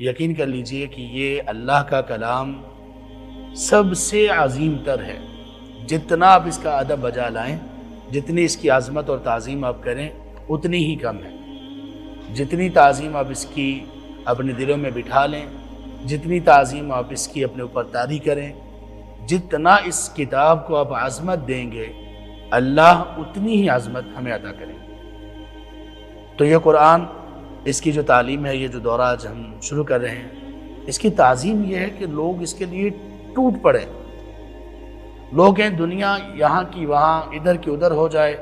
یقین کر لیجئے کہ یہ اللہ کا کلام سب سے عظیم تر ہے۔ جتنا آپ اس کا ادب بجا لائیں، جتنی اس کی عظمت اور تعظیم آپ کریں اتنی ہی کم ہے۔ جتنی تعظیم آپ اس کی اپنے دلوں میں بٹھا لیں، جتنی تعظیم آپ اس کی اپنے اوپر طاری کریں، جتنا اس کتاب کو آپ عظمت دیں گے، اللہ اتنی ہی عظمت ہمیں عطا کریں گے۔ تو یہ قرآن، اس کی جو تعلیم ہے، یہ جو دورہ آج ہم شروع کر رہے ہیں، اس کی تعظیم یہ ہے کہ لوگ اس کے لیے ٹوٹ پڑیں۔ لوگ کہیں دنیا یہاں کی وہاں، ادھر کی ادھر ہو جائے،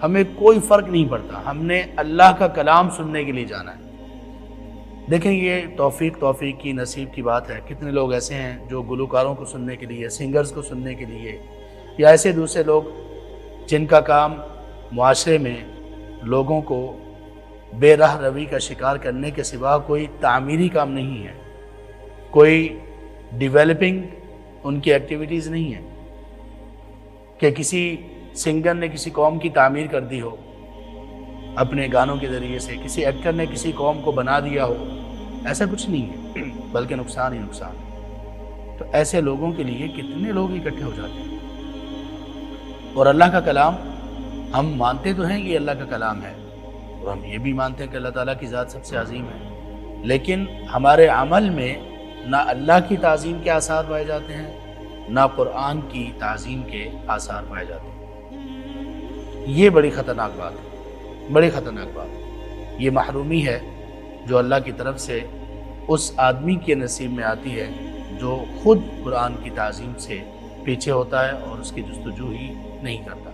ہمیں کوئی فرق نہیں پڑتا، ہم نے اللہ کا کلام سننے کے لیے جانا ہے۔ دیکھیں یہ توفیق کی نصیب کی بات ہے۔ کتنے لوگ ایسے ہیں جو گلوکاروں کو سننے کے لیے، سنگرز کو سننے کے لیے، یا ایسے دوسرے لوگ جن کا کام معاشرے میں لوگوں کو بے راہ روی کا شکار کرنے کے سوا کوئی تعمیری کام نہیں ہے، کوئی ڈیولپنگ ان کی ایکٹیویٹیز نہیں ہے کہ کسی سنگر نے کسی قوم کی تعمیر کر دی ہو اپنے گانوں کے ذریعے سے، کسی ایکٹر نے کسی قوم کو بنا دیا ہو، ایسا کچھ نہیں ہے، بلکہ نقصان ہی نقصان۔ تو ایسے لوگوں کے لیے کتنے لوگ اکٹھے ہو جاتے ہیں۔ اور اللہ کا کلام ہم مانتے تو ہیں کہ یہ اللہ کا کلام ہے، اور ہم یہ بھی مانتے ہیں کہ اللہ تعالیٰ کی ذات سب سے عظیم ہے، لیکن ہمارے عمل میں نہ اللہ کی تعظیم کے آثار پائے جاتے ہیں، نہ قرآن کی تعظیم کے آثار پائے جاتے ہیں۔ یہ بڑی خطرناک بات ہے، بڑی خطرناک بات ہے۔ یہ محرومی ہے جو اللہ کی طرف سے اس آدمی کے نصیب میں آتی ہے جو خود قرآن کی تعظیم سے پیچھے ہوتا ہے اور اس کی جستجو ہی نہیں کرتا۔